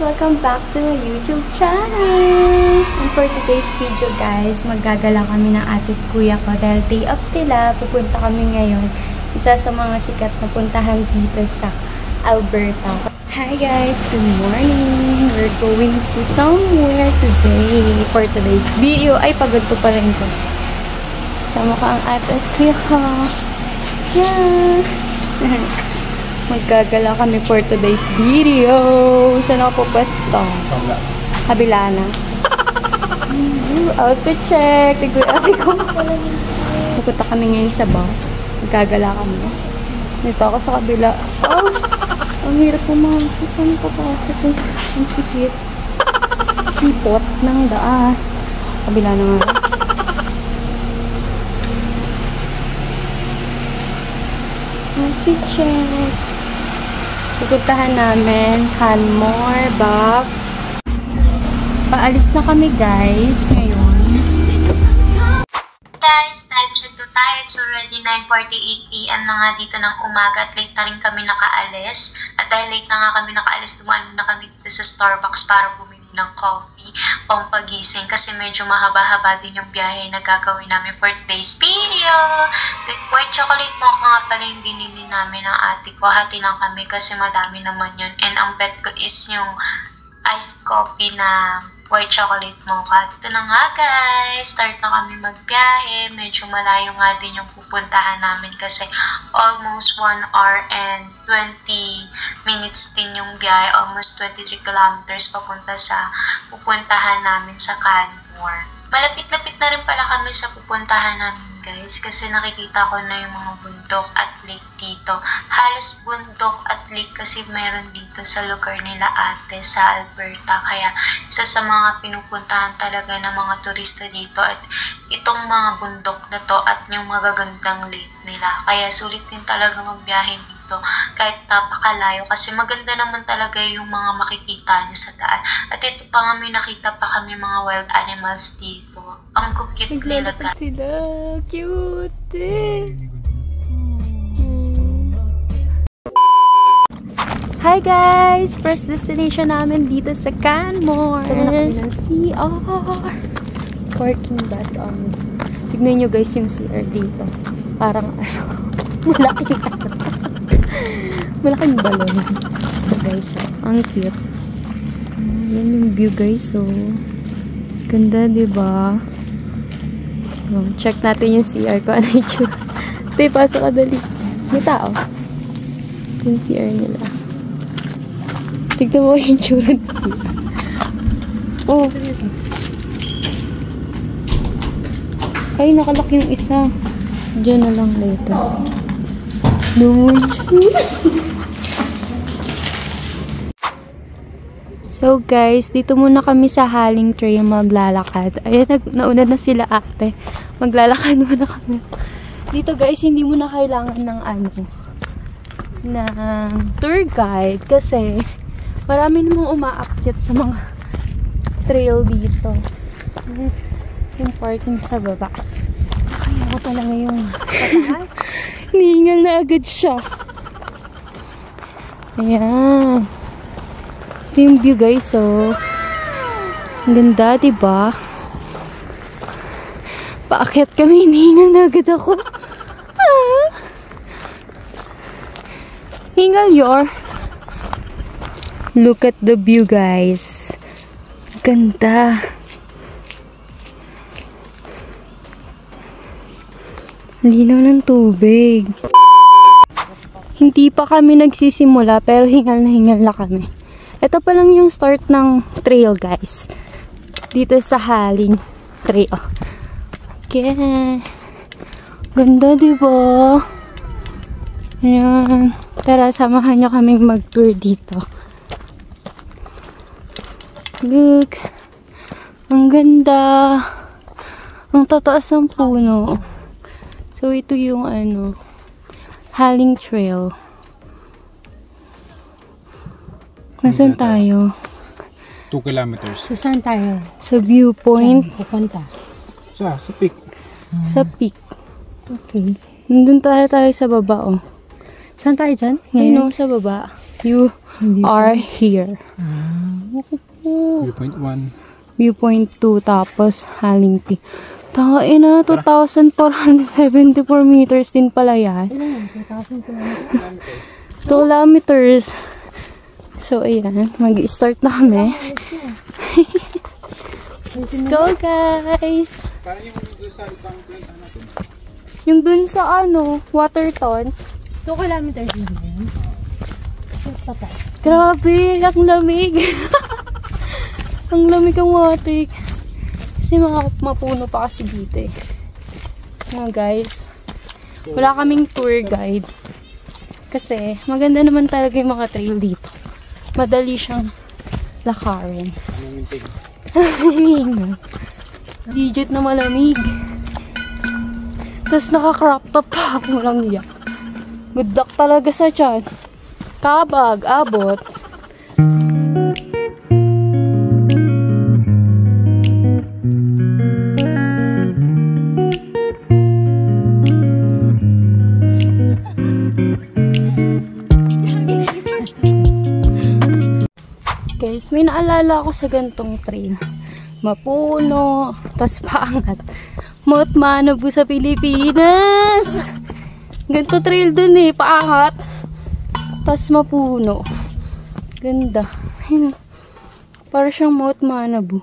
Welcome back to my YouTube channel! And for today's video guys, maggagala kami ng ate at kuya ko dahil day off nila. Pupunta kami ngayon. Isa sa mga sikat na puntahan dito sa Alberta. Hi guys! Good morning! We're going to somewhere today. For today's video, ay pagod ko pala ito. Sama ko ang ate at kuya ko. Yeah! Magkagala kami for today's video. Saan ako pwesto? Kabila na. Outfit check. Tigwi-asi ko. Pupunta kami ngayon sa bar. Magkagala kami. Dito ako sa kabila. Oh! Ang hirap pumasok. Ano papasok? Ang sikip. Hipot ng daan. Sa kabila na nga. Outfit check. Pupuntahan namin Canmore, Back. Paalis na kami guys ngayon. Guys, time check to tayo. It's already 9:48 PM na nga dito ng umaga at late na rin kami nakaalis. At dahil late na nga kami nakaalis, dumaan na kami dito sa Starbucks para bumili ng coffee, pampagising kasi medyo mahaba-haba din yung biyahe na gagawin namin for today's video. The white chocolate mocha nga pala yung binili namin ng ate ko. Hati lang kami kasi madami naman yun. And ang bet ko is yung iced coffee na white chocolate mocha. Dito na nga guys, start na kami magbiyahe. Medyo malayo nga din yung pupuntahan namin kasi almost 1 hour and 20 minutes din yung biyahe. Almost 23 kilometers papunta sa pupuntahan namin sa Canmore. Malapit-lapit na rin pala kami sa pupuntahan namin guys kasi nakikita ko na yung mga bundok at lake dito. Halos bundok at lake kasi meron dito sa lugar nila ate sa Alberta. Kaya isa sa mga pinupuntahan talaga ng mga turista dito at itong mga bundok na to at yung magagandang lake nila. Kaya sulit din talaga magbiyahe dito kahit napakalayo kasi maganda naman talaga yung mga makikita nyo sa daan. At ito pa nga may nakita pa kami mga wild animals dito. Ang cute nila guys. Sila. Cute eh. Hi guys! First destination namin dito sa Canmore. Tara na kami ng CR. Parking bus on. Tignan nyo guys yung CR dito. Parang ano, malaking balon. So guys, so, ang cute. So, yan yung view guys. So, ganda diba? Check natin yung CR ko. Ano yung tsura? Ito, pasok ka dali. May tao. Ito yung CR nila. Tignan mo yung tsura ng CR. Oh. Ay, nakalak yung isa. Diyan na lang later. No. So guys, dito muna kami sa Haling Trail maglalakad. Ayan, nauna na sila ate. Maglalakad muna kami. Dito guys, hindi mo na kailangan ng ng tour guide kasi marami namang umaakyat sa mga trail dito. Yung parking sa baba. Ay, ako pala ngayong pataas. Hiningal na agad siya. Ayan. Ito yung view guys, so ang ganda, diba? Paakyat kami, hinihingal na agad ako. Hingal yor. Look at the view guys. Ganda. Linaw ng tubig. Hindi pa kami nagsisimula pero hingal na kami. Ito pa lang yung start ng trail guys. Dito sa Haling Trail. Okay. Ganda diba? Ayan. Tara, samahan nyo kaming mag-tour dito. Look. Ang ganda. Ang tataas ng puno. So, ito yung Haling Trail. Nasaan tayo? 2 kilometers. So, saan tayo? Sa viewpoint. Saan pupunta? Sa peak. Sa peak. Okay. Nandun tayo sa baba, oh. Saan tayo dyan? Ngayon, sa baba. You are here. Viewpoint 1. Viewpoint 2, tapos Halingpi. Tain na, 2,474 meters din pala yan. 2 kilometers. So, ayan. Mag-start na kami. Let's go, guys! Parang yung doon sa ibang planta natin. Yung dun sa ano, Waterton. 2 kilometers din ba yun? Grabe, ang lamig. Ang lamig ang water. Kasi mapuno pa kasi dito eh. Mga guys, wala kaming tour guide. Kasi maganda naman talaga yung mga trail dito. Madali siyang lakarin. Legit na malamig. Tapos naka-crop top pa ako lang niya. Good luck talaga sa tiyan. Kabag, abot. Guys, may naalala ako sa gantong trail. Mapuno, tas paangat. Mount Manabu sa Pilipinas. Ganto trail dun eh, paangat. Tas mapuno. Ganda. Ayun. Para siyang Mount Manabu.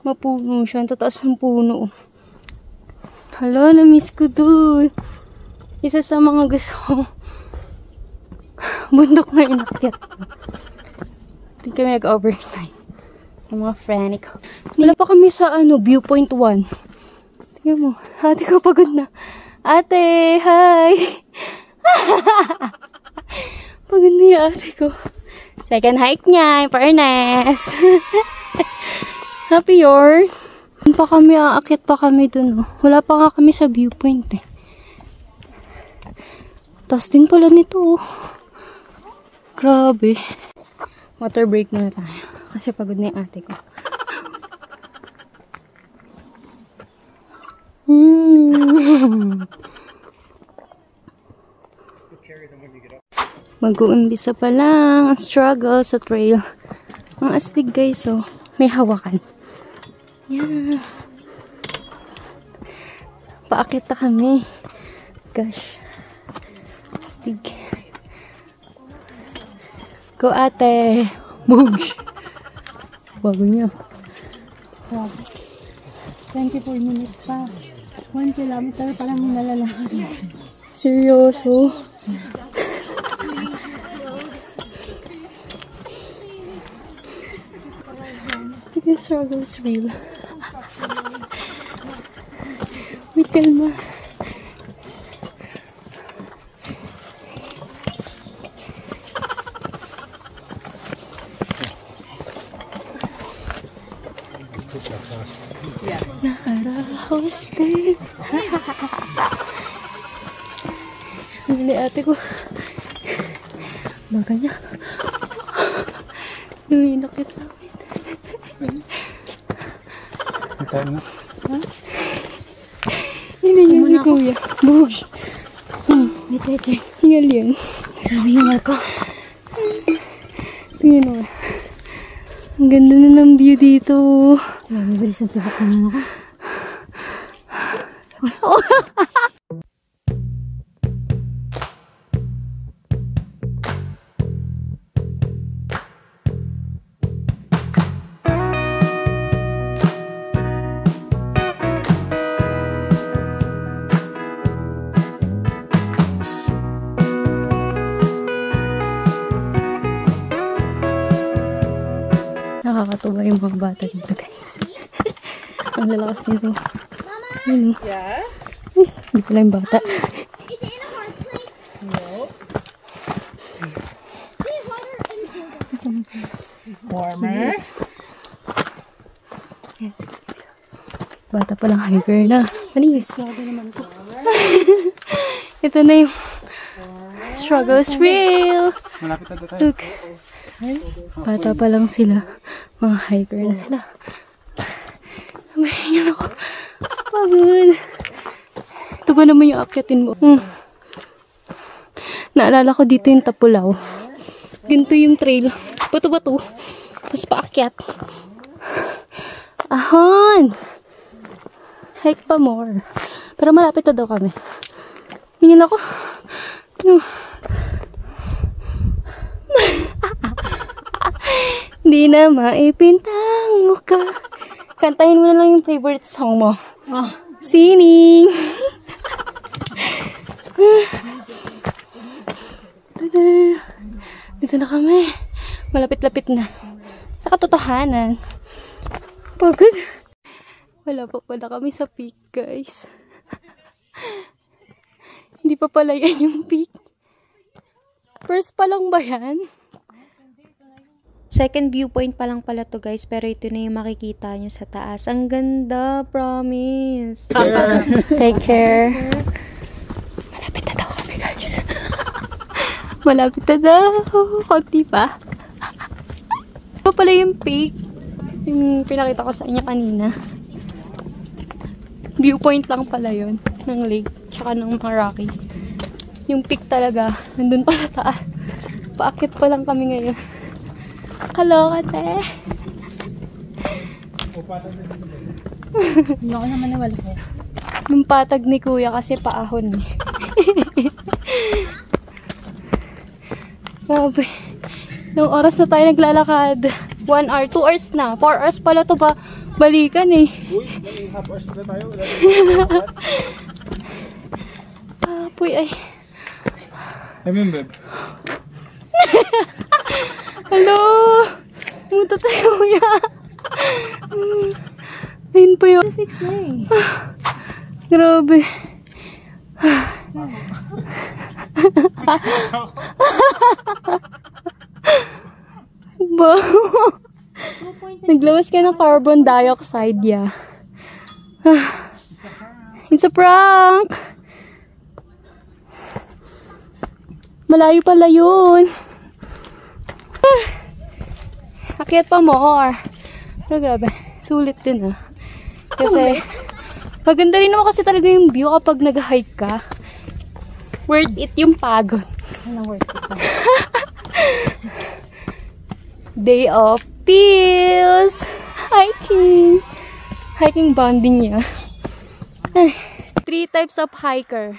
Mapuno siya, tataas ng puno. Hala, na-miss ko dun. Isa sa mga gusto kong bundok na inakyat ko. Doon kami nag-overnight. Yung mga friend ko. Wala pa kami sa viewpoint 1. Tingnan mo. Ate ko pagod na. Ate, hi! Pagod na yung ate ko. Second hike niya, in fairness. Happy yarn. Pa kami, aakyat pa kami dun. Oh. Wala pa nga kami sa viewpoint eh. Tas din pala nito. Oh. Grabe. Water break muna tayo. Kasi pagod na yung ate ko. Mag-uumpisa pa lang ang struggle sa trail. Ang astig guys, oh. May hawakan. Yan. Paakit na kami. Gosh. Astig. Go ate. Boosh. Bago niya. 24 minutes pa. 1 kilometer pa lang nilalakad. Seryoso. The struggle is real. May kalma. Nakaraos din. Hindi ate ko. Baga niya. Luminakit namin. Kita na. Hindi niya si kuya. Bush. Wait. Hingal yan. Grabe hingal ko. Tingnan mo. Ang ganda na ng view dito. Grabe, bilis ang tibak naman ako. Nakakatuwa yung mga bata dito guys. Ang lalakas nito. Ayun. Yeah? Hindi pala yung bata. Warmer? Yes. Bata palang hiker na. Anis. Ito na yung struggle is real. Malapit na tayo. Look. Bata pa lang sila. Mga hiker na sila. Amayin ako. Pagod. Ito ba naman yung akyatin mo? Naalala ko dito yung Tapulaw. Ganito yung trail. Bato-bato. Tapos paakyat. Ahon! Hike pa more. Pero malapit na daw kami. Tingin ako. Di na maipintang mukha. Kantahin mo na lang yung favorite song mo. Oh. Sining! Dito na kami. Malapit-lapit na. Sa katotohanan. Pagod. Wala pa pala kami sa peak, guys. Hindi pa pala yan yung peak. First pa lang ba yan? Second viewpoint pa lang pala to, guys. Pero ito na yung makikita nyo sa taas. Ang ganda, promise. Take care. Malapit na daw kami, guys. Malapit na daw. Konti pa. Ito pala yung peak. Yung pinakita ko sa inyo kanina. Viewpoint lang pala yun. Ng lake. Tsaka ng mga Rockies. Yung peak talaga. Nandun pa sa taas. Paakit pa lang kami ngayon. Kaloka, te. Hindi ako naman nawala sa'yo. Yung patag ni kuya kasi paahon eh. Sabi. Nung oras na tayo naglalakad. 1 hour, 2 hours na. 4 hours pala to ba balikan eh. Uy, may half hours na tayo. Apoy ay. I mean, babe. Hello! Pumunta tayo kuya. Ayun po yun. 6 na eh. Grabe. Ba? Naglawas ka ng carbon dioxide, ya. It's a prank! Malayo pala yun. Akyat pa more. Pero grabe, sulit din ah. Kasi, maganda rin naman kasi talaga yung view kapag nag-hike ka. Worth it yung pagod. Ano worth it na? Day of pills! Hiking! Hiking bonding niya. 3 types of hiker.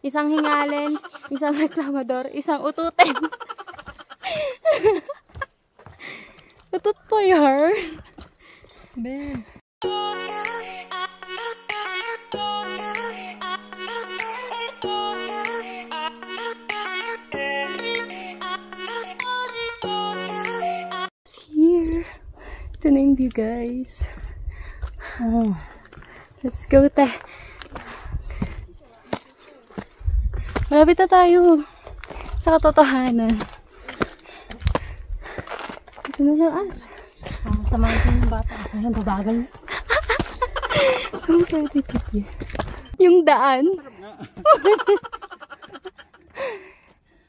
Isang hingalin, isang reklamador, isang ututin. Utut pa yar. Ben. Here. Ito na yung view, guys. Oh. Let's go, te. Malapit na tayo sa katotohanan. Ito na taas. Sa mountain ng bata. Kasi yung babagal. Competitive yun. Yung daan.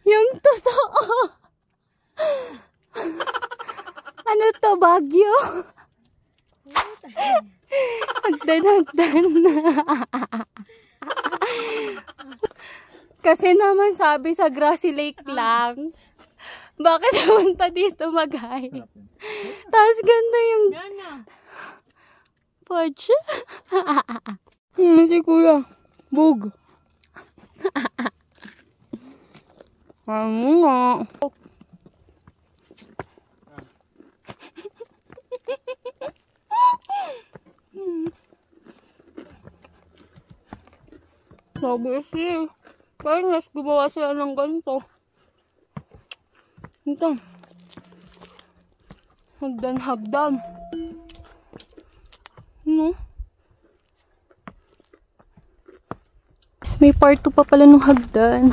Yung totoo. Ano to, Baguio? Hagdan. Kasi naman sabi sa Grassy Lake lang. Bakit punta dito mag-hike? Tapos ganda yung Podge. Si kuya. Bug. Ano nga. Sabi siya. Parang mas gumawa sila ng ganito. Ito. Hagdan. No? May part 2 pa pala nung hagdan.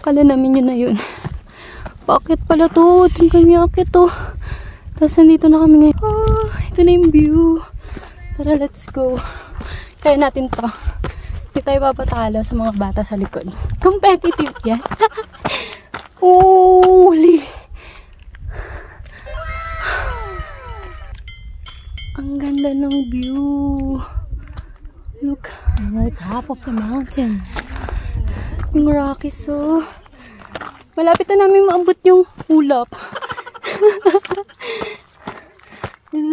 Kala namin yun na yun. Bakit pala to? Doon kami akit to. Tapos nandito na kami ngayon. Oh, ito na yung view. Tara, let's go. Kaya natin to. Hindi tayo papatalo sa mga bata sa likod. Competitive yan. Holy! Ang ganda ng view. Look. On the top of the mountain. Yung Rockies, oh. Malapit na namin maabot yung ulap.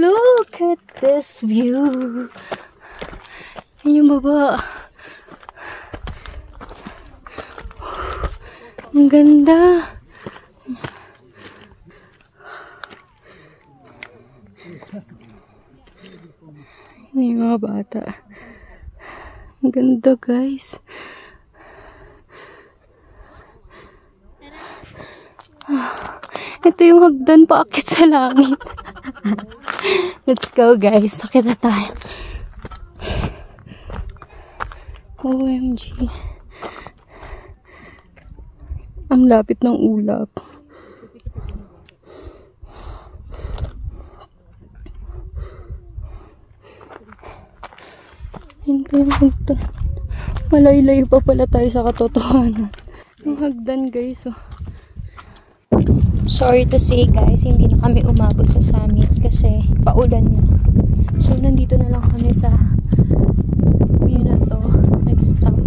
Look at this view. Ayun yung baba. Ang ganda. May mga bata. Ang ganda, guys. Ito yung hagdan paakit sa langit. Let's go, guys. Sakit na tayo. OMG. Ang lapit ng ulap. Yan kayo hagdan. Malay-layo pa pala tayo sa katotohanan. Yung hagdan, guys, oh. Sorry to say, guys, hindi na kami umabot sa summit kasi paulan na. So, nandito na lang kami sa view na to. Next stop.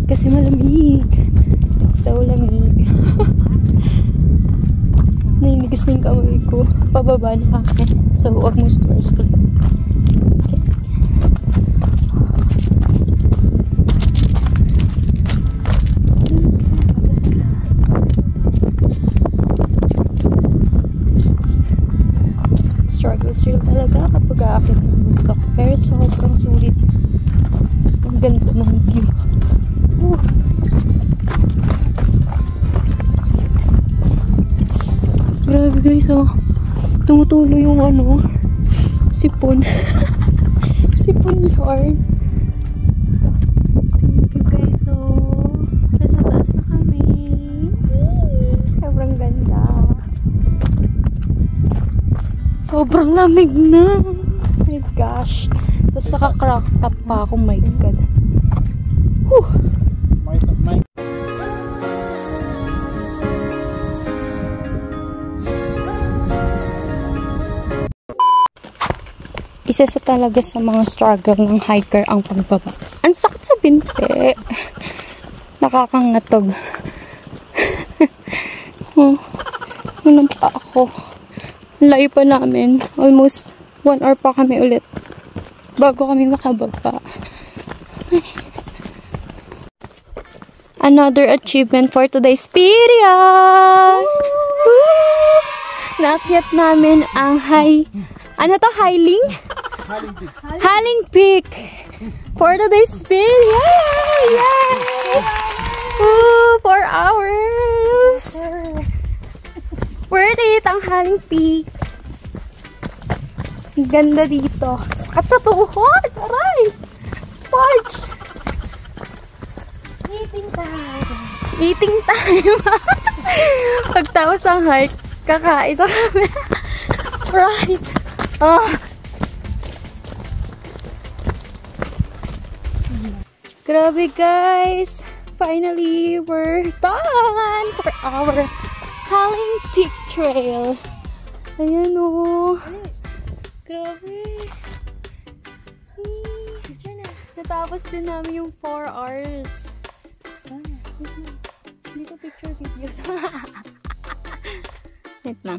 Kasi malamig. It's so lamig. Nainigas na yung kamay ko. Pababa na kami. So, almost first ko. Struggle talaga kapag aakit ng bundok. Pero sobrang sulit. Ang ganda ng view. Grabe, guys, oh. Tumutulo yung ano, sipon. Sipon yarn. Thank you, guys, oh. Nasa taas na kami. Sobrang ganda. Sobrang lamig na. Oh my gosh. Tapos naka-crack top pa ako. Oh my God. Whew. Isa sa talaga sa mga struggle ng hiker ang pagbaba. Ang sakit sa binte. Nakakangatog. Ano pa ako? Layo pa namin. Almost 1 hour pa kami ulit bago kami makababa. Another achievement for today's period! Naakyat namin ang Hiling? Hiling Peak for today's period! Yay! 4 hours! Worth it ang Hiling Peak. Ang ganda dito. Sakat sa tuhod. Aray! Fudge! Eating time. Eating time. Pagtapos ang hike, kakain na kami. Right. Oh. Grabe, guys. Finally, we're done for our Hiling Peak Trail. Ayan, oh. Grabe. Natapos din namin yung 4 hours. Hindi ko picture video. Wait lang.